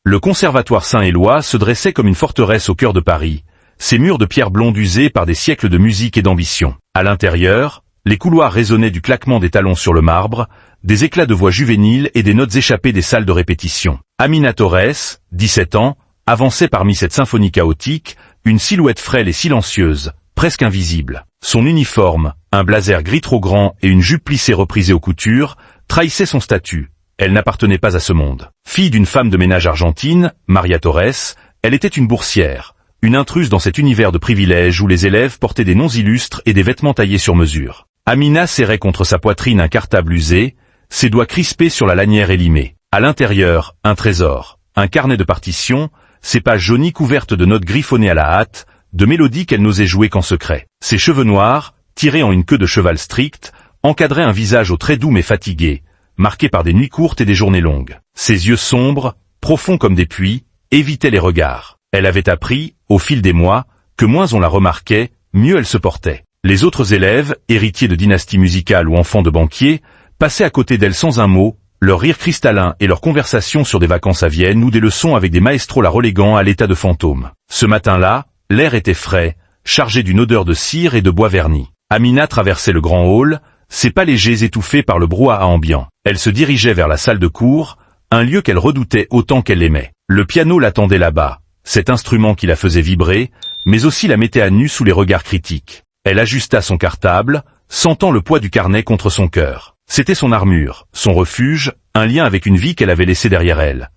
Le conservatoire Saint-Éloi se dressait comme une forteresse au cœur de Paris, ses murs de pierre blonde usés par des siècles de musique et d'ambition. À l'intérieur, les couloirs résonnaient du claquement des talons sur le marbre, des éclats de voix juvéniles et des notes échappées des salles de répétition. Amina Torres, 17 ans, avançait parmi cette symphonie chaotique, une silhouette frêle et silencieuse, presque invisible. Son uniforme, un blazer gris trop grand et une jupe plissée reprisée aux coutures, trahissaient son statut. Elle n'appartenait pas à ce monde. Fille d'une femme de ménage argentine, Maria Torres, elle était une boursière, une intruse dans cet univers de privilèges où les élèves portaient des noms illustres et des vêtements taillés sur mesure. Amina serrait contre sa poitrine un cartable usé, ses doigts crispés sur la lanière élimée. À l'intérieur, un trésor, un carnet de partitions, ses pages jaunies couvertes de notes griffonnées à la hâte, de mélodies qu'elle n'osait jouer qu'en secret. Ses cheveux noirs, tirés en une queue de cheval stricte, encadraient un visage aux traits doux mais fatigués, marqué par des nuits courtes et des journées longues. Ses yeux sombres, profonds comme des puits, évitaient les regards. Elle avait appris, au fil des mois, que moins on la remarquait, mieux elle se portait. Les autres élèves, héritiers de dynasties musicales ou enfants de banquiers, passaient à côté d'elle sans un mot, leur rire cristallin et leurs conversations sur des vacances à Vienne ou des leçons avec des maestros la reléguant à l'état de fantôme. Ce matin-là, l'air était frais, chargé d'une odeur de cire et de bois verni. Amina traversait le grand hall, ses pas légers étouffés par le brouhaha ambiant. Elle se dirigeait vers la salle de cours, un lieu qu'elle redoutait autant qu'elle l'aimait. Le piano l'attendait là-bas, cet instrument qui la faisait vibrer, mais aussi la mettait à nu sous les regards critiques. Elle ajusta son cartable, sentant le poids du carnet contre son cœur. C'était son armure, son refuge, un lien avec une vie qu'elle avait laissée derrière elle.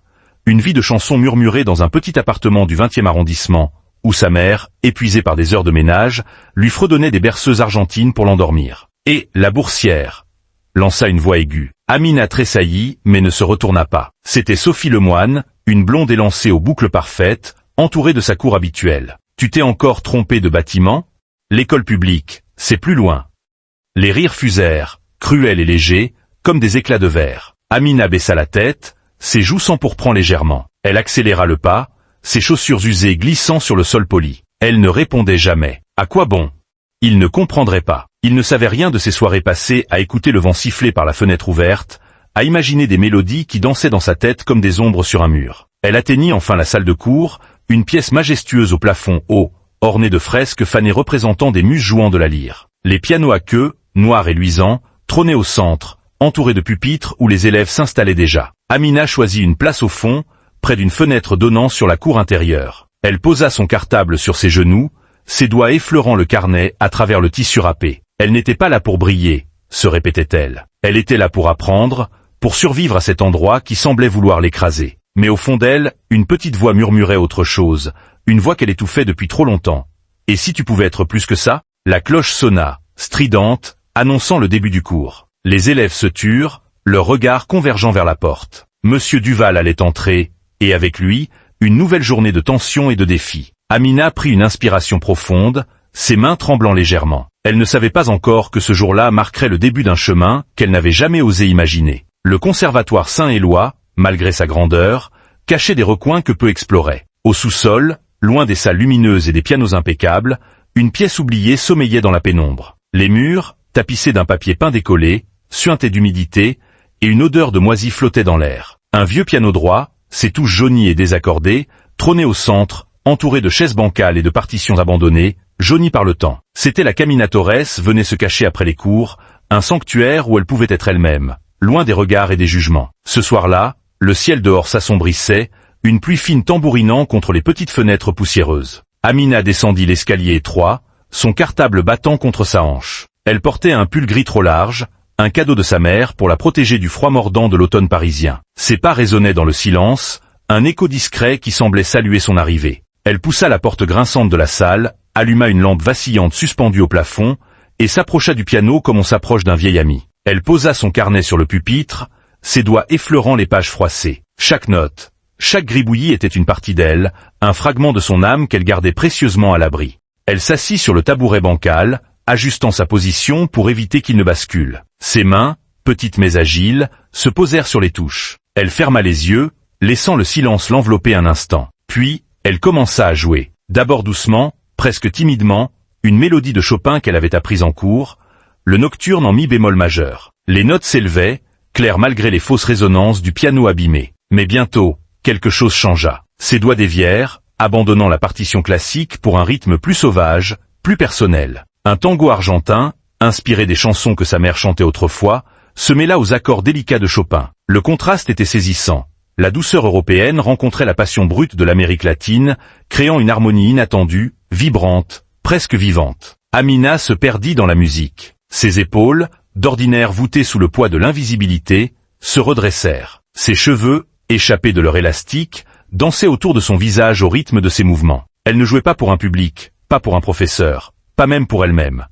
Une vie de chansons murmurées dans un petit appartement du 20e arrondissement, où sa mère, épuisée par des heures de ménage, lui fredonnait des berceuses argentines pour l'endormir. Et la boursière, lança une voix aiguë. Amina tressaillit, mais ne se retourna pas. C'était Sophie Lemoine, une blonde élancée aux boucles parfaites, entourée de sa cour habituelle. Tu t'es encore trompé de bâtiment? L'école publique, c'est plus loin. Les rires fusèrent, cruels et légers, comme des éclats de verre. Amina baissa la tête, ses joues s'empourprant légèrement. Elle accéléra le pas, ses chaussures usées glissant sur le sol poli. Elle ne répondait jamais. À quoi bon? Il ne comprendrait pas. Il ne savait rien de ces soirées passées à écouter le vent siffler par la fenêtre ouverte, à imaginer des mélodies qui dansaient dans sa tête comme des ombres sur un mur. Elle atteignit enfin la salle de cours, une pièce majestueuse au plafond haut, ornée de fresques fanées représentant des muses jouant de la lyre. Les pianos à queue, noirs et luisants, trônaient au centre, entourés de pupitres où les élèves s'installaient déjà. Amina choisit une place au fond, près d'une fenêtre donnant sur la cour intérieure. Elle posa son cartable sur ses genoux, ses doigts effleurant le carnet à travers le tissu râpé. Elle n'était pas là pour briller, se répétait-elle. Elle était là pour apprendre, pour survivre à cet endroit qui semblait vouloir l'écraser. Mais au fond d'elle, une petite voix murmurait autre chose, une voix qu'elle étouffait depuis trop longtemps. Et si tu pouvais être plus que ça? La cloche sonna, stridente, annonçant le début du cours. Les élèves se turent, leurs regards convergeant vers la porte. Monsieur Duval allait entrer, et avec lui, une nouvelle journée de tension et de défis. Amina prit une inspiration profonde, ses mains tremblant légèrement. Elle ne savait pas encore que ce jour-là marquerait le début d'un chemin qu'elle n'avait jamais osé imaginer. Le conservatoire Saint-Éloi, malgré sa grandeur, cachait des recoins que peu exploraient. Au sous-sol, loin des salles lumineuses et des pianos impeccables, une pièce oubliée sommeillait dans la pénombre. Les murs, tapissés d'un papier peint décollé, suintaient d'humidité, et une odeur de moisi flottait dans l'air. Un vieux piano droit, ses touches jaunies et désaccordées, trônait au centre, entouré de chaises bancales et de partitions abandonnées, jaunies par le temps. C'était la Camina Torres venait se cacher après les cours, un sanctuaire où elle pouvait être elle-même, loin des regards et des jugements. Ce soir-là, le ciel dehors s'assombrissait, une pluie fine tambourinant contre les petites fenêtres poussiéreuses. Amina descendit l'escalier étroit, son cartable battant contre sa hanche. Elle portait un pull gris trop large, un cadeau de sa mère pour la protéger du froid mordant de l'automne parisien. Ses pas résonnaient dans le silence, un écho discret qui semblait saluer son arrivée. Elle poussa la porte grinçante de la salle, alluma une lampe vacillante suspendue au plafond, et s'approcha du piano comme on s'approche d'un vieil ami. Elle posa son carnet sur le pupitre, ses doigts effleurant les pages froissées. Chaque note, chaque gribouillis était une partie d'elle, un fragment de son âme qu'elle gardait précieusement à l'abri. Elle s'assit sur le tabouret bancal, ajustant sa position pour éviter qu'il ne bascule. Ses mains, petites mais agiles, se posèrent sur les touches. Elle ferma les yeux, laissant le silence l'envelopper un instant. Puis, elle commença à jouer. D'abord doucement, presque timidement, une mélodie de Chopin qu'elle avait apprise en cours, le nocturne en mi bémol majeur. Les notes s'élevaient, claires malgré les fausses résonances du piano abîmé. Mais bientôt, quelque chose changea. Ses doigts dévièrent, abandonnant la partition classique pour un rythme plus sauvage, plus personnel. Un tango argentin, inspiré des chansons que sa mère chantait autrefois, se mêla aux accords délicats de Chopin. Le contraste était saisissant. La douceur européenne rencontrait la passion brute de l'Amérique latine, créant une harmonie inattendue, vibrante, presque vivante. Amina se perdit dans la musique. Ses épaules, d'ordinaire voûtées sous le poids de l'invisibilité, se redressèrent. Ses cheveux, échappés de leur élastique, dansaient autour de son visage au rythme de ses mouvements. Elle ne jouait pas pour un public, pas pour un professeur, pas même pour elle-même.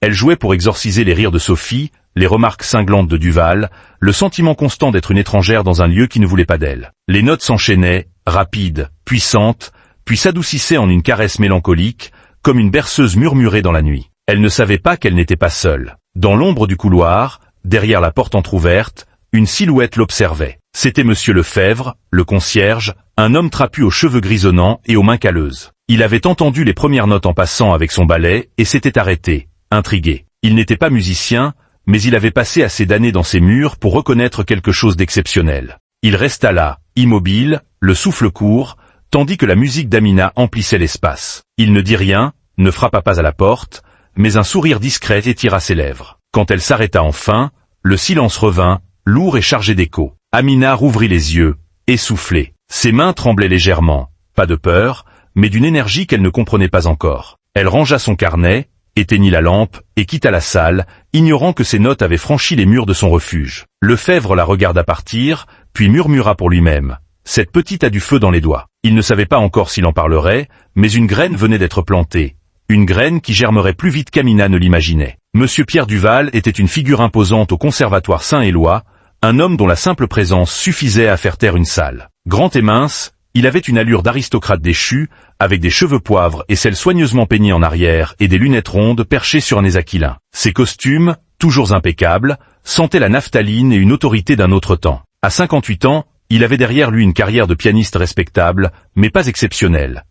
Elle jouait pour exorciser les rires de Sophie, les remarques cinglantes de Duval, le sentiment constant d'être une étrangère dans un lieu qui ne voulait pas d'elle. Les notes s'enchaînaient, rapides, puissantes, puis s'adoucissaient en une caresse mélancolique, comme une berceuse murmurée dans la nuit. Elle ne savait pas qu'elle n'était pas seule. Dans l'ombre du couloir, derrière la porte entr'ouverte, une silhouette l'observait. C'était Monsieur Lefebvre, le concierge, un homme trapu aux cheveux grisonnants et aux mains calleuses. Il avait entendu les premières notes en passant avec son balai et s'était arrêté, intrigué. Il n'était pas musicien, mais il avait passé assez d'années dans ces murs pour reconnaître quelque chose d'exceptionnel. Il resta là, immobile, le souffle court, tandis que la musique d'Amina emplissait l'espace. Il ne dit rien, ne frappa pas à la porte, mais un sourire discret étira ses lèvres. Quand elle s'arrêta enfin, le silence revint, lourd et chargé d'écho. Amina rouvrit les yeux, essoufflée. Ses mains tremblaient légèrement, pas de peur, mais d'une énergie qu'elle ne comprenait pas encore. Elle rangea son carnet, éteignit la lampe et quitta la salle, ignorant que ses notes avaient franchi les murs de son refuge. Lefebvre la regarda partir, puis murmura pour lui-même. Cette petite a du feu dans les doigts. Il ne savait pas encore s'il en parlerait, mais une graine venait d'être plantée. Une graine qui germerait plus vite qu'Amina ne l'imaginait. Monsieur Pierre Duval était une figure imposante au conservatoire Saint-Éloi, un homme dont la simple présence suffisait à faire taire une salle. Grand et mince, il avait une allure d'aristocrate déchu, avec des cheveux poivre et celles soigneusement peignés en arrière et des lunettes rondes perchées sur un nez aquilin. Ses costumes, toujours impeccables, sentaient la naphtaline et une autorité d'un autre temps. À 58 ans, il avait derrière lui une carrière de pianiste respectable, mais pas exceptionnelle.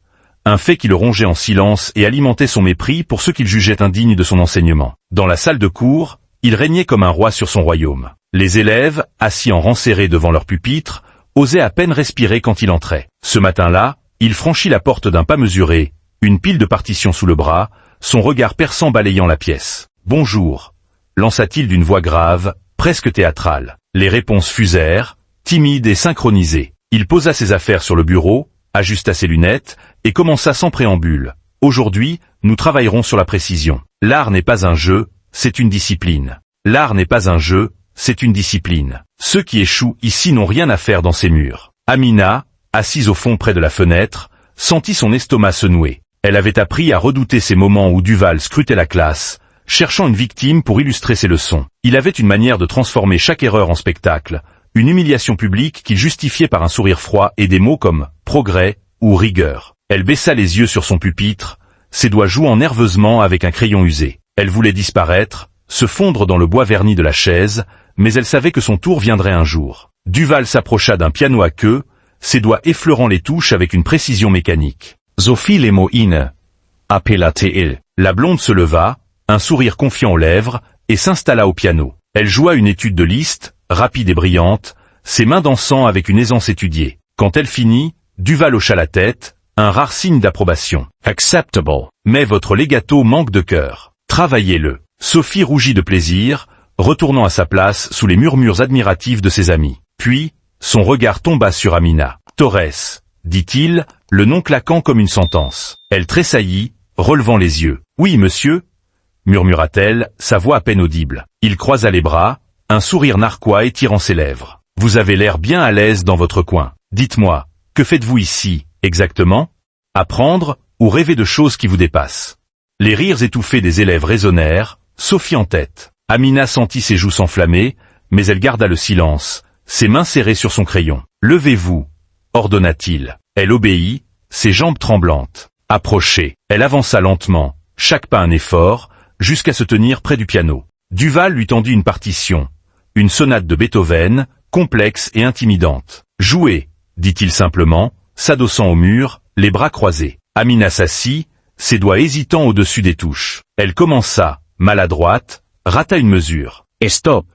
Un fait qui le rongeait en silence et alimentait son mépris pour ceux qu'il jugeait indignes de son enseignement. Dans la salle de cours, il régnait comme un roi sur son royaume. Les élèves, assis en rang serré devant leur pupitre, osaient à peine respirer quand il entrait. Ce matin-là, il franchit la porte d'un pas mesuré, une pile de partitions sous le bras, son regard perçant balayant la pièce. « Bonjour », lança-t-il d'une voix grave, presque théâtrale. Les réponses fusèrent, timides et synchronisées. Il posa ses affaires sur le bureau, ajusta ses lunettes, et commença sans préambule. « Aujourd'hui, nous travaillerons sur la précision. L'art n'est pas un jeu, c'est une discipline. L'art n'est pas un jeu, c'est une discipline. Ceux qui échouent ici n'ont rien à faire dans ces murs. » Amina, assise au fond près de la fenêtre, sentit son estomac se nouer. Elle avait appris à redouter ces moments où Duval scrutait la classe, cherchant une victime pour illustrer ses leçons. Il avait une manière de transformer chaque erreur en spectacle, une humiliation publique qu'il justifiait par un sourire froid et des mots comme « progrès » ou « rigueur ». Elle baissa les yeux sur son pupitre, ses doigts jouant nerveusement avec un crayon usé. Elle voulait disparaître, se fondre dans le bois verni de la chaise, mais elle savait que son tour viendrait un jour. Duval s'approcha d'un piano à queue, ses doigts effleurant les touches avec une précision mécanique. « Sophie Lemoine » appela-t-il. La blonde se leva, un sourire confiant aux lèvres, et s'installa au piano. Elle joua une étude de Liszt, rapide et brillante, ses mains dansant avec une aisance étudiée. Quand elle finit, Duval hocha la tête, un rare signe d'approbation. « Acceptable. Mais votre legato manque de cœur. Travaillez-le. » Sophie rougit de plaisir, retournant à sa place sous les murmures admiratifs de ses amis. Puis, son regard tomba sur Amina. « Torres », dit-il, le nom claquant comme une sentence. Elle tressaillit, relevant les yeux. « Oui, monsieur », murmura-t-elle, sa voix à peine audible. Il croisa les bras, un sourire narquois étirant ses lèvres. « Vous avez l'air bien à l'aise dans votre coin. Dites-moi, que faites-vous ici, exactement? Apprendre ou rêver de choses qui vous dépassent ?» Les rires étouffés des élèves résonnèrent, Sophie en tête. Amina sentit ses joues s'enflammer, mais elle garda le silence, ses mains serrées sur son crayon. « Levez-vous », ordonna-t-il. Elle obéit, ses jambes tremblantes. « Approchez ». Elle avança lentement, chaque pas un effort, jusqu'à se tenir près du piano. Duval lui tendit une partition, une sonate de Beethoven, complexe et intimidante. « Jouez », dit-il simplement, s'adossant au mur, les bras croisés. Amina s'assit, ses doigts hésitants au-dessus des touches. Elle commença, maladroite, rata une mesure. « Stop »,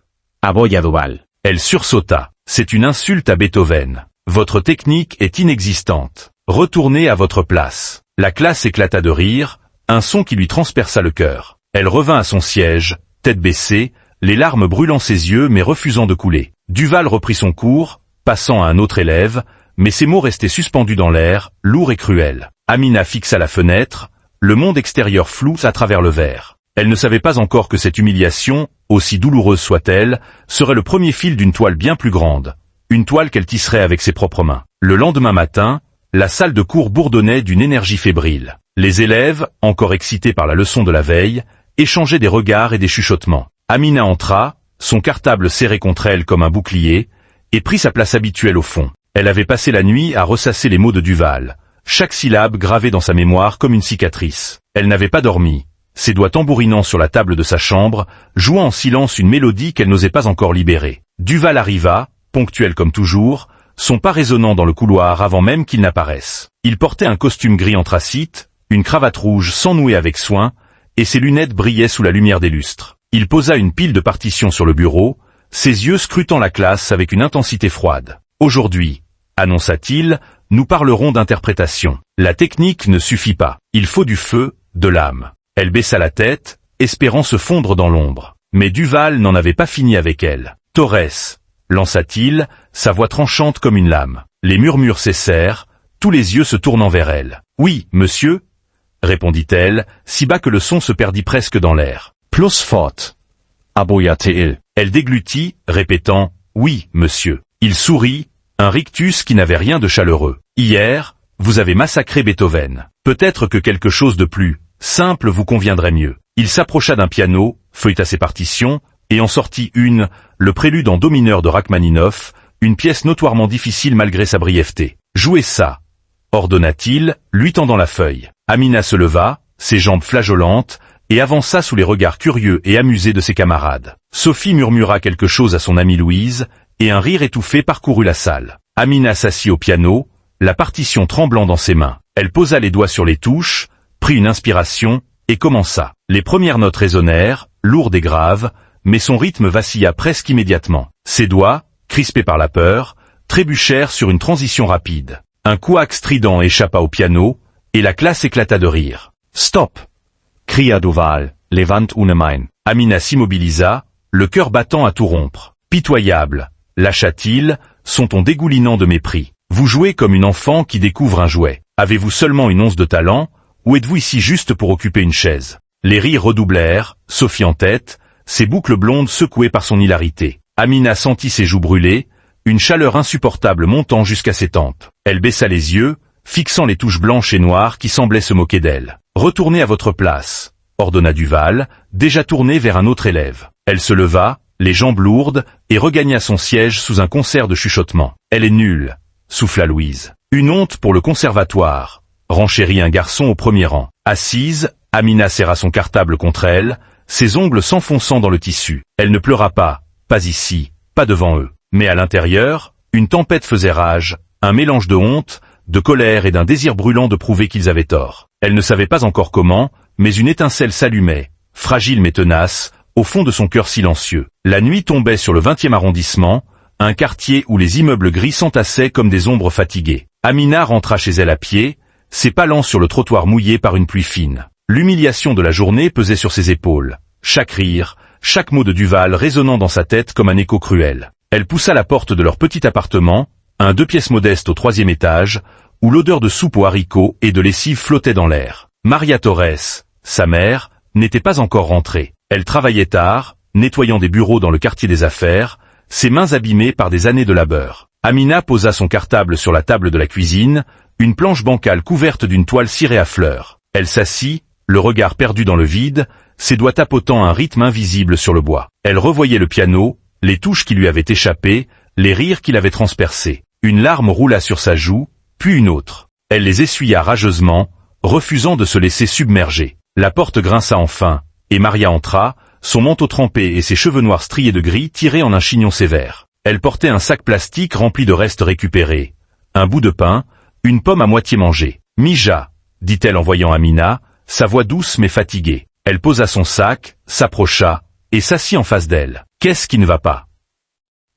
aboya Duval. Elle sursauta. « C'est une insulte à Beethoven. » Votre technique est inexistante. Retournez à votre place. » La classe éclata de rire, un son qui lui transperça le cœur. Elle revint à son siège, tête baissée, les larmes brûlant ses yeux mais refusant de couler. Duval reprit son cours, passant à un autre élève, mais ses mots restaient suspendus dans l'air, lourds et cruels. Amina fixa la fenêtre, le monde extérieur flou à travers le verre. Elle ne savait pas encore que cette humiliation, aussi douloureuse soit-elle, serait le premier fil d'une toile bien plus grande, une toile qu'elle tisserait avec ses propres mains. Le lendemain matin, la salle de cours bourdonnait d'une énergie fébrile. Les élèves, encore excités par la leçon de la veille, échangeaient des regards et des chuchotements. Amina entra, son cartable serré contre elle comme un bouclier, et prit sa place habituelle au fond. Elle avait passé la nuit à ressasser les mots de Duval, chaque syllabe gravée dans sa mémoire comme une cicatrice. Elle n'avait pas dormi, ses doigts tambourinant sur la table de sa chambre, jouant en silence une mélodie qu'elle n'osait pas encore libérer. Duval arriva, ponctuel comme toujours, son pas résonnant dans le couloir avant même qu'il n'apparaisse. Il portait un costume gris anthracite, une cravate rouge sans nouer avec soin, et ses lunettes brillaient sous la lumière des lustres. Il posa une pile de partitions sur le bureau, ses yeux scrutant la classe avec une intensité froide. « Aujourd'hui, » annonça-t-il, « nous parlerons d'interprétation. La technique ne suffit pas. Il faut du feu, de l'âme. » Elle baissa la tête, espérant se fondre dans l'ombre. Mais Duval n'en avait pas fini avec elle. « Torres » lança-t-il, sa voix tranchante comme une lame. Les murmures cessèrent, tous les yeux se tournant vers elle. « Oui, monsieur » répondit-elle, si bas que le son se perdit presque dans l'air. « Plus fort » aboya-t-il. Elle déglutit, répétant « Oui, monsieur ». Il sourit, un rictus qui n'avait rien de chaleureux. « Hier, vous avez massacré Beethoven. Peut-être que quelque chose de plus simple vous conviendrait mieux. » Il s'approcha d'un piano, feuilleta ses partitions, et en sortit une, le prélude en do mineur de Rachmaninoff, une pièce notoirement difficile malgré sa brièveté. « Jouez ça » ordonna-t-il, lui tendant la feuille. Amina se leva, ses jambes flageolantes, et avança sous les regards curieux et amusés de ses camarades. Sophie murmura quelque chose à son amie Louise, et un rire étouffé parcourut la salle. Amina s'assit au piano, la partition tremblant dans ses mains. Elle posa les doigts sur les touches, prit une inspiration, et commença. Les premières notes résonnèrent, lourdes et graves, mais son rythme vacilla presque immédiatement. Ses doigts, crispés par la peur, trébuchèrent sur une transition rapide. Un couac strident échappa au piano, et la classe éclata de rire. « Stop » cria Duval, levant une main. Amina s'immobilisa, le cœur battant à tout rompre. « Pitoyable » lâcha-t-il, son ton dégoulinant de mépris. « Vous jouez comme une enfant qui découvre un jouet. Avez-vous seulement une once de talent, ou êtes-vous ici juste pour occuper une chaise ?» Les rires redoublèrent, Sophie en tête, ses boucles blondes secouées par son hilarité. Amina sentit ses joues brûler, une chaleur insupportable montant jusqu'à ses tempes. Elle baissa les yeux, fixant les touches blanches et noires qui semblaient se moquer d'elle. « Retournez à votre place » ordonna Duval, déjà tourné vers un autre élève. Elle se leva, les jambes lourdes, et regagna son siège sous un concert de chuchotements. « Elle est nulle » souffla Louise. « Une honte pour le conservatoire » renchérit un garçon au premier rang. Assise, Amina serra son cartable contre elle, ses ongles s'enfonçant dans le tissu. Elle ne pleura pas ici, pas devant eux. Mais à l'intérieur, une tempête faisait rage, un mélange de honte, de colère et d'un désir brûlant de prouver qu'ils avaient tort. Elle ne savait pas encore comment, mais une étincelle s'allumait, fragile mais tenace, au fond de son cœur silencieux. La nuit tombait sur le 20e arrondissement, un quartier où les immeubles gris s'entassaient comme des ombres fatiguées. Amina rentra chez elle à pied, ses pas lents sur le trottoir mouillé par une pluie fine. L'humiliation de la journée pesait sur ses épaules. Chaque rire, chaque mot de Duval résonnant dans sa tête comme un écho cruel. Elle poussa la porte de leur petit appartement, un 2 pièces modeste au 3e étage, où l'odeur de soupe aux haricots et de lessive flottait dans l'air. Maria Torres, sa mère, n'était pas encore rentrée. Elle travaillait tard, nettoyant des bureaux dans le quartier des affaires, ses mains abîmées par des années de labeur. Amina posa son cartable sur la table de la cuisine, une planche bancale couverte d'une toile cirée à fleurs. Elle s'assit, le regard perdu dans le vide, ses doigts tapotant un rythme invisible sur le bois. Elle revoyait le piano, les touches qui lui avaient échappé, les rires qui l'avaient transpercé. Une larme roula sur sa joue, puis une autre. Elle les essuya rageusement, refusant de se laisser submerger. La porte grinça enfin, et Maria entra, son manteau trempé et ses cheveux noirs striés de gris tirés en un chignon sévère. Elle portait un sac plastique rempli de restes récupérés, un bout de pain, une pomme à moitié mangée. « Mija » dit-elle en voyant Amina, sa voix douce mais fatiguée. Elle posa son sac, s'approcha, et s'assit en face d'elle. « Qu'est-ce qui ne va pas »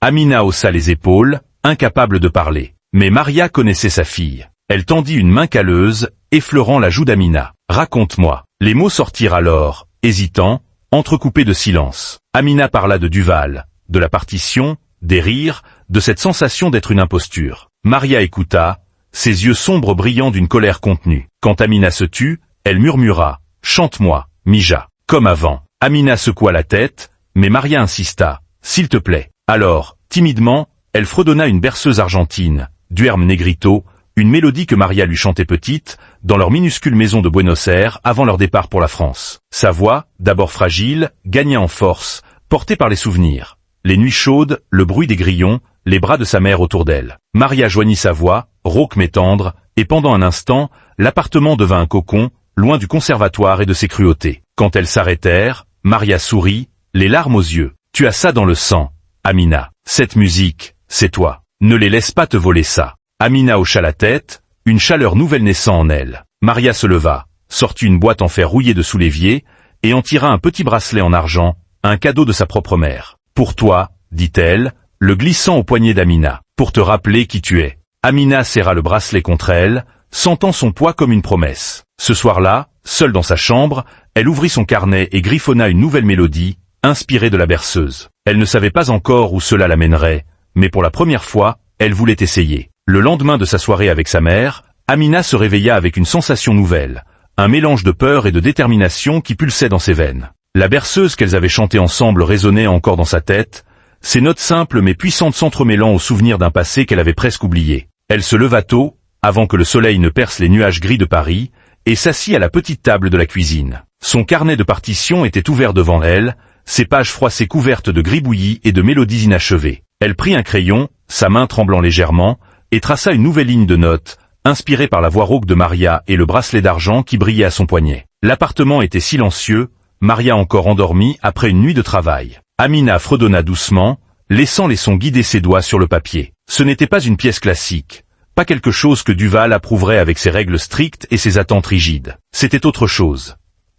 Amina haussa les épaules, incapable de parler. Mais Maria connaissait sa fille. Elle tendit une main calleuse, effleurant la joue d'Amina. « Raconte-moi. » Les mots sortirent alors, hésitants, entrecoupés de silence. Amina parla de Duval, de la partition, des rires, de cette sensation d'être une imposture. Maria écouta, ses yeux sombres brillant d'une colère contenue. Quand Amina se tut, elle murmura « Chante-moi, Mija ». Comme avant. Amina secoua la tête, mais Maria insista « S'il te plaît ». Alors, timidement, elle fredonna une berceuse argentine, Duerme Negrito, une mélodie que Maria lui chantait petite, dans leur minuscule maison de Buenos Aires avant leur départ pour la France. Sa voix, d'abord fragile, gagna en force, portée par les souvenirs. Les nuits chaudes, le bruit des grillons, les bras de sa mère autour d'elle. Maria joignit sa voix, rauque mais tendre, et pendant un instant, l'appartement devint un cocon, loin du conservatoire et de ses cruautés. Quand elles s'arrêtèrent, Maria sourit, les larmes aux yeux. « Tu as ça dans le sang, Amina. Cette musique, c'est toi. Ne les laisse pas te voler ça. » Amina hocha la tête, une chaleur nouvelle naissant en elle. Maria se leva, sortit une boîte en fer rouillé de sous l'évier, et en tira un petit bracelet en argent, un cadeau de sa propre mère. « Pour toi, dit-elle, le glissant au poignet d'Amina, pour te rappeler qui tu es. » Amina serra le bracelet contre elle, sentant son poids comme une promesse. Ce soir-là, seule dans sa chambre, elle ouvrit son carnet et griffonna une nouvelle mélodie, inspirée de la berceuse. Elle ne savait pas encore où cela l'amènerait, mais pour la première fois, elle voulait essayer. Le lendemain de sa soirée avec sa mère, Amina se réveilla avec une sensation nouvelle, un mélange de peur et de détermination qui pulsait dans ses veines. La berceuse qu'elles avaient chantée ensemble résonnait encore dans sa tête, ses notes simples mais puissantes s'entremêlant au souvenir d'un passé qu'elle avait presque oublié. Elle se leva tôt, avant que le soleil ne perce les nuages gris de Paris, et s'assit à la petite table de la cuisine. Son carnet de partitions était ouvert devant elle, ses pages froissées couvertes de gribouillis et de mélodies inachevées. Elle prit un crayon, sa main tremblant légèrement, et traça une nouvelle ligne de notes, inspirée par la voix rauque de Maria et le bracelet d'argent qui brillait à son poignet. L'appartement était silencieux, Maria encore endormie après une nuit de travail. Amina fredonna doucement, laissant les sons guider ses doigts sur le papier. Ce n'était pas une pièce classique, pas quelque chose que Duval approuverait avec ses règles strictes et ses attentes rigides. C'était autre chose.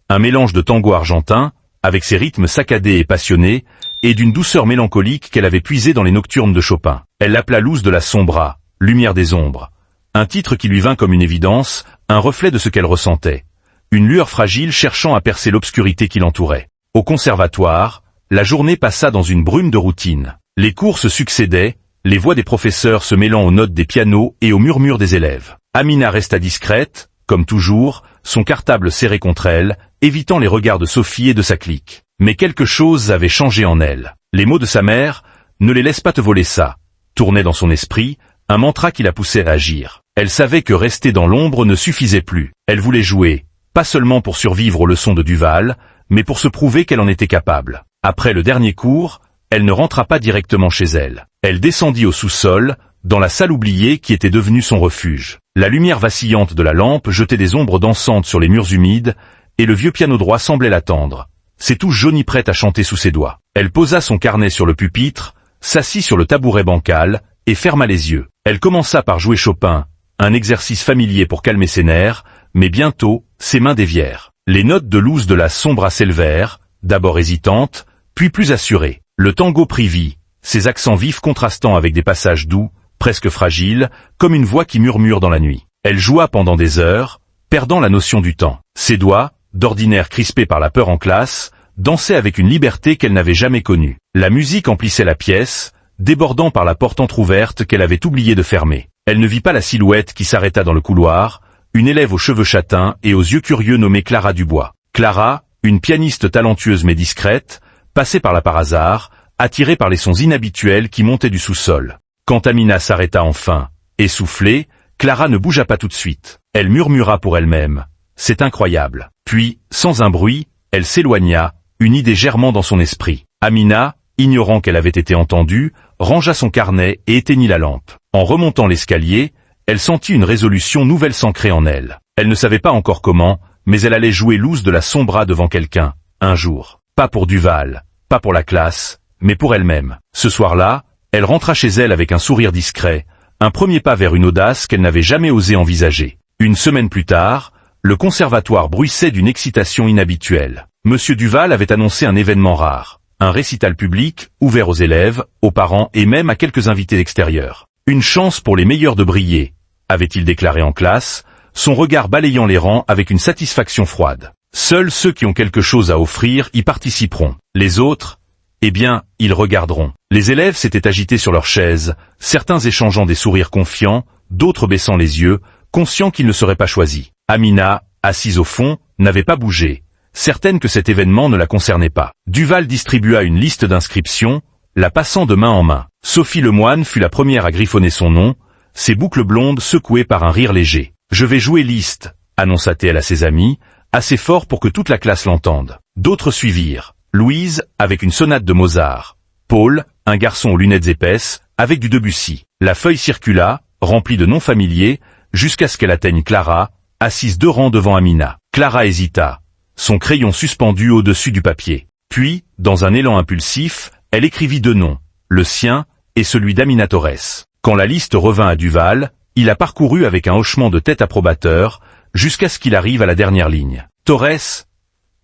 Un mélange de tango argentin, avec ses rythmes saccadés et passionnés, et d'une douceur mélancolique qu'elle avait puisée dans les nocturnes de Chopin. Elle l'appela Luz de la Sombra, Lumière des ombres. Un titre qui lui vint comme une évidence, un reflet de ce qu'elle ressentait. Une lueur fragile cherchant à percer l'obscurité qui l'entourait. Au conservatoire, la journée passa dans une brume de routine. Les cours se succédaient, les voix des professeurs se mêlant aux notes des pianos et aux murmures des élèves. Amina resta discrète, comme toujours, son cartable serré contre elle, évitant les regards de Sophie et de sa clique. Mais quelque chose avait changé en elle. Les mots de sa mère, « Ne les laisse pas te voler ça », tournaient dans son esprit, un mantra qui la poussait à agir. Elle savait que rester dans l'ombre ne suffisait plus. Elle voulait jouer, pas seulement pour survivre aux leçons de Duval, mais pour se prouver qu'elle en était capable. Après le dernier cours, elle ne rentra pas directement chez elle. Elle descendit au sous-sol, dans la salle oubliée qui était devenue son refuge. La lumière vacillante de la lampe jetait des ombres dansantes sur les murs humides, et le vieux piano droit semblait l'attendre, ses touches jaunies prêtes à chanter sous ses doigts. Elle posa son carnet sur le pupitre, s'assit sur le tabouret bancal, et ferma les yeux. Elle commença par jouer Chopin, un exercice familier pour calmer ses nerfs, mais bientôt, ses mains dévièrent. Les notes de Luz de la Sombra s'élevèrent, d'abord hésitantes, puis plus assurées. Le tango prit vie, ses accents vifs contrastant avec des passages doux, presque fragiles, comme une voix qui murmure dans la nuit. Elle joua pendant des heures, perdant la notion du temps. Ses doigts, d'ordinaire crispés par la peur en classe, dansaient avec une liberté qu'elle n'avait jamais connue. La musique emplissait la pièce, débordant par la porte entr'ouverte qu'elle avait oublié de fermer. Elle ne vit pas la silhouette qui s'arrêta dans le couloir, une élève aux cheveux châtains et aux yeux curieux nommée Clara Dubois. Clara, une pianiste talentueuse mais discrète, passait par là par hasard, attirée par les sons inhabituels qui montaient du sous-sol. Quand Amina s'arrêta enfin, essoufflée, Clara ne bougea pas tout de suite. Elle murmura pour elle-même. « C'est incroyable ». Puis, sans un bruit, elle s'éloigna, une idée germant dans son esprit. Amina, ignorant qu'elle avait été entendue, rangea son carnet et éteignit la lampe. En remontant l'escalier, elle sentit une résolution nouvelle s'ancrer en elle. Elle ne savait pas encore comment, mais elle allait jouer Luz de la Sombra devant quelqu'un, un jour. Pas pour Duval, pas pour la classe, mais pour elle-même. Ce soir-là, elle rentra chez elle avec un sourire discret, un premier pas vers une audace qu'elle n'avait jamais osé envisager. Une semaine plus tard, le conservatoire bruissait d'une excitation inhabituelle. Monsieur Duval avait annoncé un événement rare. Un récital public, ouvert aux élèves, aux parents et même à quelques invités extérieurs. Une chance pour les meilleurs de briller, avait-il déclaré en classe, son regard balayant les rangs avec une satisfaction froide. Seuls ceux qui ont quelque chose à offrir y participeront. Les autres, eh bien, ils regarderont. Les élèves s'étaient agités sur leurs chaises, certains échangeant des sourires confiants, d'autres baissant les yeux, conscients qu'ils ne seraient pas choisis. Amina, assise au fond, n'avait pas bougé, certaine que cet événement ne la concernait pas. Duval distribua une liste d'inscriptions, la passant de main en main. Sophie Lemoine fut la première à griffonner son nom, ses boucles blondes secouées par un rire léger. « Je vais jouer Liszt », annonça-t-elle à ses amis, assez fort pour que toute la classe l'entende. D'autres suivirent. Louise, avec une sonate de Mozart. Paul, un garçon aux lunettes épaisses, avec du Debussy. La feuille circula, remplie de noms familiers, jusqu'à ce qu'elle atteigne Clara, assise 2 rangs devant Amina. Clara hésita, son crayon suspendu au-dessus du papier. Puis, dans un élan impulsif, elle écrivit 2 noms, le sien et celui d'Amina Torres. Quand la liste revint à Duval, il la parcourut avec un hochement de tête approbateur, jusqu'à ce qu'il arrive à la dernière ligne. « Torres »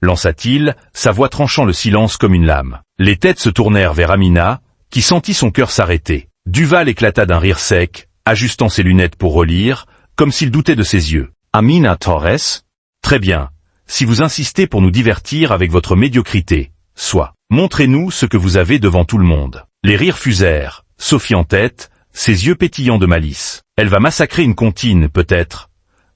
lança-t-il, sa voix tranchant le silence comme une lame. Les têtes se tournèrent vers Amina, qui sentit son cœur s'arrêter. Duval éclata d'un rire sec, ajustant ses lunettes pour relire, comme s'il doutait de ses yeux. « Amina Torres »« Très bien. Si vous insistez pour nous divertir avec votre médiocrité, soit. Montrez-nous ce que vous avez devant tout le monde. » Les rires fusèrent, Sophie en tête, ses yeux pétillants de malice. « Elle va massacrer une comptine, peut-être »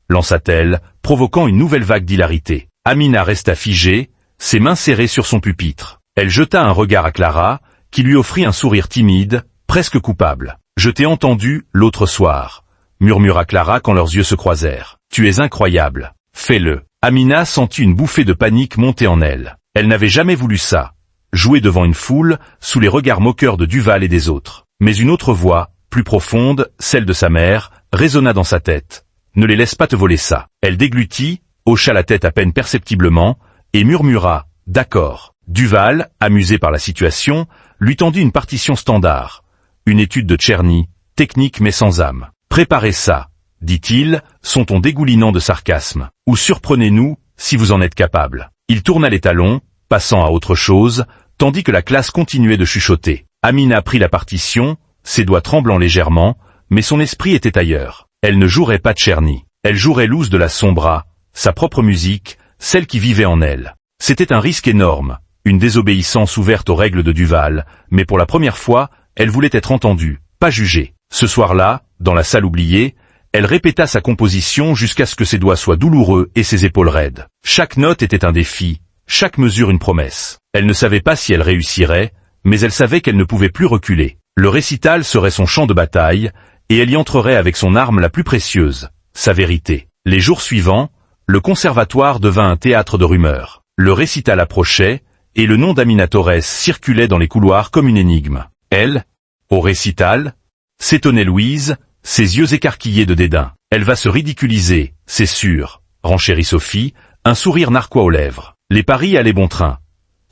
lança-t-elle, provoquant une nouvelle vague d'hilarité. Amina resta figée, ses mains serrées sur son pupitre. Elle jeta un regard à Clara, qui lui offrit un sourire timide, presque coupable. « Je t'ai entendu l'autre soir » murmura Clara quand leurs yeux se croisèrent. « Tu es incroyable. Fais-le. » Amina sentit une bouffée de panique monter en elle. Elle n'avait jamais voulu ça. Jouer devant une foule, sous les regards moqueurs de Duval et des autres. Mais une autre voix, plus profonde, celle de sa mère, résonna dans sa tête. « Ne les laisse pas te voler ça. » Elle déglutit, hocha la tête à peine perceptiblement, et murmura « D'accord. » Duval, amusé par la situation, lui tendit une partition standard. Une étude de Tcherny, technique mais sans âme. « Préparez ça, dit-il, son ton dégoulinant de sarcasme. Ou surprenez-nous, si vous en êtes capable. » Il tourna les talons, passant à autre chose, tandis que la classe continuait de chuchoter. Amina prit la partition, ses doigts tremblant légèrement, mais son esprit était ailleurs. Elle ne jouerait pas Tcherny. Elle jouerait Luz de la Sombra, sa propre musique, celle qui vivait en elle. C'était un risque énorme, une désobéissance ouverte aux règles de Duval, mais pour la première fois, elle voulait être entendue, pas jugée. Ce soir-là, dans la salle oubliée, elle répéta sa composition jusqu'à ce que ses doigts soient douloureux et ses épaules raides. Chaque note était un défi, chaque mesure une promesse. Elle ne savait pas si elle réussirait, mais elle savait qu'elle ne pouvait plus reculer. Le récital serait son champ de bataille, et elle y entrerait avec son arme la plus précieuse, sa vérité. Les jours suivants, le conservatoire devint un théâtre de rumeurs. Le récital approchait, et le nom d'Amina Torres circulait dans les couloirs comme une énigme. Elle, au récital, s'étonnait Louise, ses yeux écarquillés de dédain. Elle va se ridiculiser, c'est sûr, renchérit Sophie, un sourire narquois aux lèvres. Les paris allaient bon train.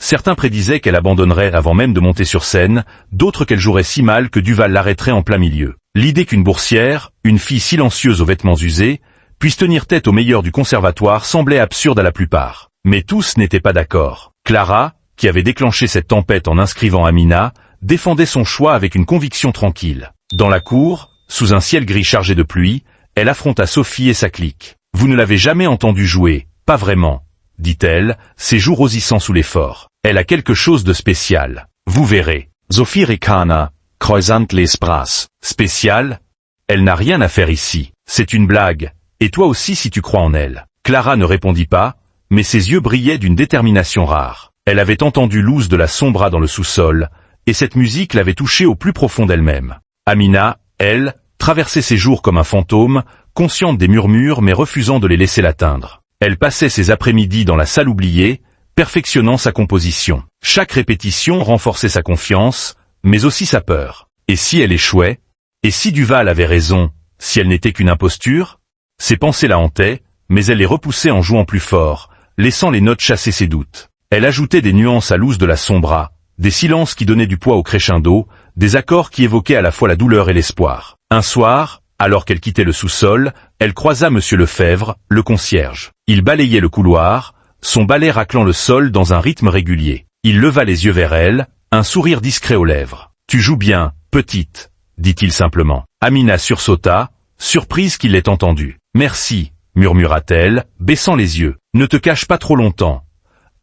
Certains prédisaient qu'elle abandonnerait avant même de monter sur scène, d'autres qu'elle jouerait si mal que Duval l'arrêterait en plein milieu. L'idée qu'une boursière, une fille silencieuse aux vêtements usés, puisse tenir tête au meilleur du conservatoire semblait absurde à la plupart. Mais tous n'étaient pas d'accord. Clara, qui avait déclenché cette tempête en inscrivant Amina, défendait son choix avec une conviction tranquille. Dans la cour, sous un ciel gris chargé de pluie, elle affronta Sophie et sa clique. « Vous ne l'avez jamais entendue jouer, pas vraiment », dit-elle, ses joues rosissant sous l'effort. « Elle a quelque chose de spécial. Vous verrez. » Sophie ricana, croisant les bras. « Spécial ? Elle n'a rien à faire ici. C'est une blague. Et toi aussi si tu crois en elle. » Clara ne répondit pas, mais ses yeux brillaient d'une détermination rare. Elle avait entendu Luz de la Sombra dans le sous-sol, et cette musique l'avait touchée au plus profond d'elle-même. Amina, elle, traversait ses jours comme un fantôme, consciente des murmures mais refusant de les laisser l'atteindre. Elle passait ses après-midi dans la salle oubliée, perfectionnant sa composition. Chaque répétition renforçait sa confiance, mais aussi sa peur. Et si elle échouait? Et si Duval avait raison, si elle n'était qu'une imposture? Ses pensées la hantaient, mais elle les repoussait en jouant plus fort, laissant les notes chasser ses doutes. Elle ajoutait des nuances à Luz de la Sombra, des silences qui donnaient du poids au crescendo, des accords qui évoquaient à la fois la douleur et l'espoir. Un soir, alors qu'elle quittait le sous-sol, elle croisa Monsieur Lefebvre, le concierge. Il balayait le couloir, son balai raclant le sol dans un rythme régulier. Il leva les yeux vers elle, un sourire discret aux lèvres. « Tu joues bien, petite », dit-il simplement. Amina sursauta, surprise qu'il l'ait entendu. Merci, murmura-t-elle, baissant les yeux. Ne te cache pas trop longtemps,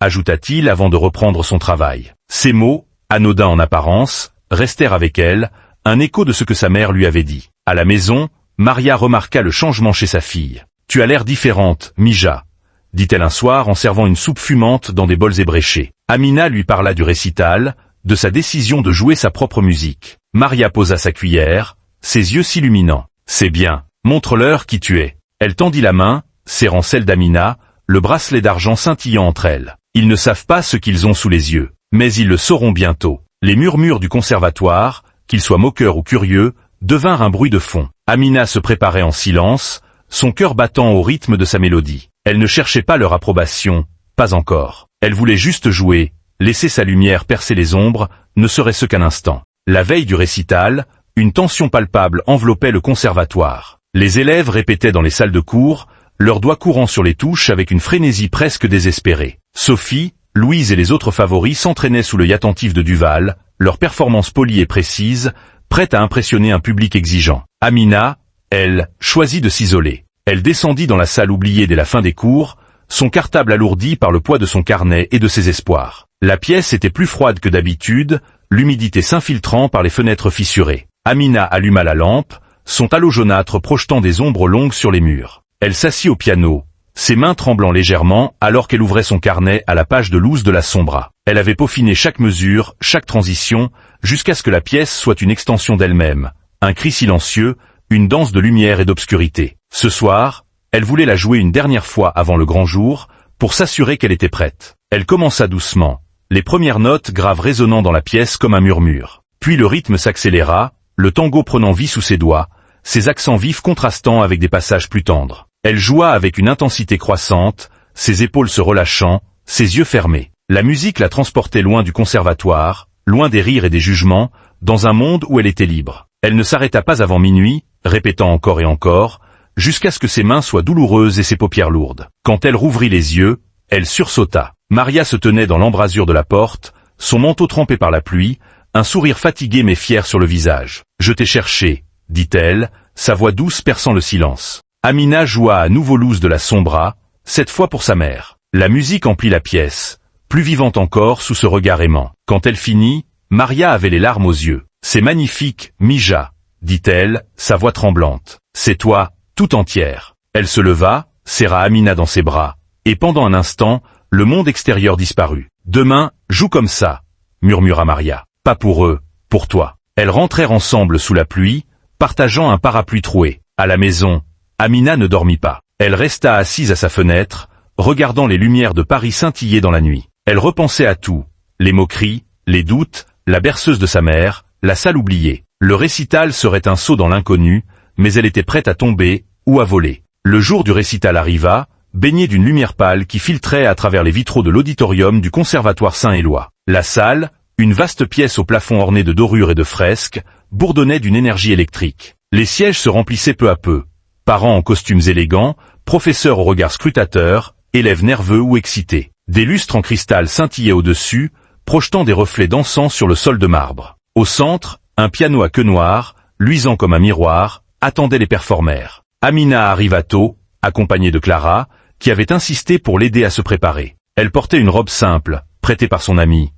ajouta-t-il avant de reprendre son travail. Ces mots, anodins en apparence, restèrent avec elle, un écho de ce que sa mère lui avait dit. À la maison, Maria remarqua le changement chez sa fille. Tu as l'air différente, Mija, dit-elle un soir en servant une soupe fumante dans des bols ébréchés. Amina lui parla du récital, de sa décision de jouer sa propre musique. Maria posa sa cuillère, ses yeux s'illuminant. C'est bien, montre-leur qui tu es. Elle tendit la main, serrant celle d'Amina, le bracelet d'argent scintillant entre elles. Ils ne savent pas ce qu'ils ont sous les yeux, mais ils le sauront bientôt. Les murmures du conservatoire, qu'ils soient moqueurs ou curieux, devinrent un bruit de fond. Amina se préparait en silence, son cœur battant au rythme de sa mélodie. Elle ne cherchait pas leur approbation, pas encore. Elle voulait juste jouer, laisser sa lumière percer les ombres, ne serait-ce qu'un instant. La veille du récital, une tension palpable enveloppait le conservatoire. Les élèves répétaient dans les salles de cours, leurs doigts courant sur les touches avec une frénésie presque désespérée. Sophie, Louise et les autres favoris s'entraînaient sous l'œil attentif de Duval, leur performance polie et précise, prête à impressionner un public exigeant. Amina, elle, choisit de s'isoler. Elle descendit dans la salle oubliée dès la fin des cours, son cartable alourdi par le poids de son carnet et de ses espoirs. La pièce était plus froide que d'habitude, l'humidité s'infiltrant par les fenêtres fissurées. Amina alluma la lampe, son halo jaunâtre projetant des ombres longues sur les murs. Elle s'assit au piano, ses mains tremblant légèrement alors qu'elle ouvrait son carnet à la page de loose de la sombra. Elle avait peaufiné chaque mesure, chaque transition, jusqu'à ce que la pièce soit une extension d'elle-même, un cri silencieux, une danse de lumière et d'obscurité. Ce soir, elle voulait la jouer une dernière fois avant le grand jour, pour s'assurer qu'elle était prête. Elle commença doucement, les premières notes graves résonnant dans la pièce comme un murmure. Puis le rythme s'accéléra, le tango prenant vie sous ses doigts, ses accents vifs contrastant avec des passages plus tendres. Elle joua avec une intensité croissante, ses épaules se relâchant, ses yeux fermés. La musique la transportait loin du conservatoire, loin des rires et des jugements, dans un monde où elle était libre. Elle ne s'arrêta pas avant minuit, répétant encore et encore, jusqu'à ce que ses mains soient douloureuses et ses paupières lourdes. Quand elle rouvrit les yeux, elle sursauta. Maria se tenait dans l'embrasure de la porte, son manteau trempé par la pluie, un sourire fatigué mais fier sur le visage. « Je t'ai cherché », dit-elle, sa voix douce perçant le silence. Amina joua à nouveau loose de la sombra, cette fois pour sa mère. La musique emplit la pièce, plus vivante encore sous ce regard aimant. Quand elle finit, Maria avait les larmes aux yeux. « C'est magnifique, Mija », dit-elle, sa voix tremblante. « C'est toi, tout entière. » Elle se leva, serra Amina dans ses bras, et pendant un instant, le monde extérieur disparut. « Demain, joue comme ça », murmura Maria. « Pas pour eux, pour toi. » Elles rentrèrent ensemble sous la pluie, partageant un parapluie troué. À la maison, Amina ne dormit pas. Elle resta assise à sa fenêtre, regardant les lumières de Paris scintiller dans la nuit. Elle repensait à tout, les moqueries, les doutes, la berceuse de sa mère, la salle oubliée. Le récital serait un saut dans l'inconnu, mais elle était prête à tomber, ou à voler. Le jour du récital arriva, baigné d'une lumière pâle qui filtrait à travers les vitraux de l'auditorium du Conservatoire Saint-Éloi. La salle, une vaste pièce au plafond orné de dorures et de fresques, bourdonnait d'une énergie électrique. Les sièges se remplissaient peu à peu. Parents en costumes élégants, professeurs au regard scrutateur, élèves nerveux ou excités. Des lustres en cristal scintillaient au-dessus, projetant des reflets dansants sur le sol de marbre. Au centre, un piano à queue noire, luisant comme un miroir, attendait les performeurs. Amina arriva tôt, accompagnée de Clara, qui avait insisté pour l'aider à se préparer. Elle portait une robe simple, prêtée par son amie.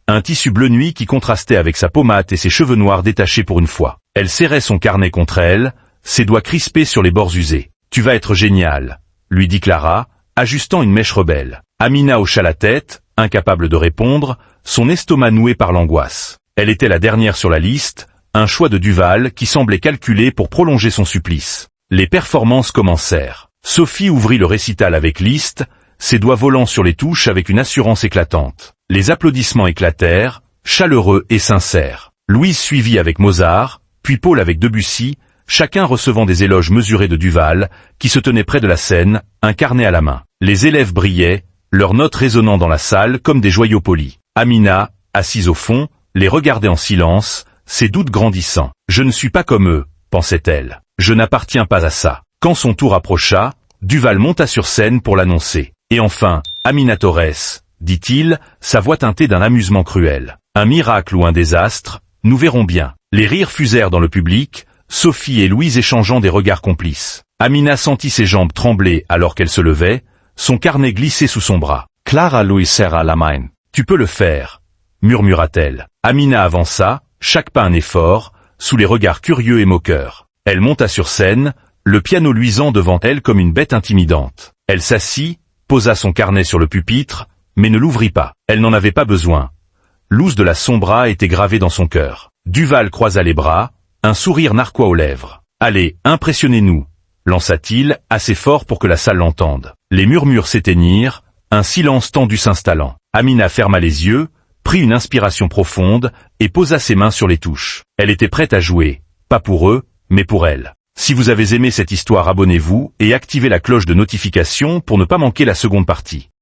Un tissu bleu nuit qui contrastait avec sa peau mate et ses cheveux noirs détachés pour une fois. Elle serrait son carnet contre elle, ses doigts crispés sur les bords usés. « Tu vas être génial », lui dit Clara, ajustant une mèche rebelle. Amina hocha la tête, incapable de répondre, son estomac noué par l'angoisse. Elle était la dernière sur la liste, un choix de Duval qui semblait calculé pour prolonger son supplice. Les performances commencèrent. Sophie ouvrit le récital avec Liszt, ses doigts volant sur les touches avec une assurance éclatante. Les applaudissements éclatèrent, chaleureux et sincères. Louise suivit avec Mozart, puis Paul avec Debussy, chacun recevant des éloges mesurés de Duval, qui se tenait près de la scène, un carnet à la main. Les élèves brillaient, leurs notes résonnant dans la salle comme des joyaux polis. Amina, assise au fond, les regardait en silence, ses doutes grandissant. « Je ne suis pas comme eux », pensait-elle. « Je n'appartiens pas à ça. » Quand son tour approcha, Duval monta sur scène pour l'annoncer. Et enfin, Amina Torres, dit-il, sa voix teintée d'un amusement cruel. Un miracle ou un désastre, Nous verrons bien. Les rires fusèrent dans le public, Sophie et Louise échangeant des regards complices. Amina sentit ses jambes trembler alors qu'elle se levait, son carnet glissait sous son bras. Clara Louise serra la main. Tu peux le faire, murmura-t-elle. Amina avança, chaque pas un effort, sous les regards curieux et moqueurs. Elle monta sur scène, le piano luisant devant elle comme une bête intimidante. Elle s'assit, posa son carnet sur le pupitre, mais ne l'ouvrit pas. Elle n'en avait pas besoin. L'ous de la Sombra était gravé dans son cœur. Duval croisa les bras, un sourire narquois aux lèvres. « Allez, impressionnez-nous » lança-t-il, assez fort pour que la salle l'entende. Les murmures s'éteignirent, un silence tendu s'installant. Amina ferma les yeux, prit une inspiration profonde et posa ses mains sur les touches. Elle était prête à jouer, pas pour eux, mais pour elle. Si vous avez aimé cette histoire, abonnez-vous et activez la cloche de notification pour ne pas manquer la seconde partie.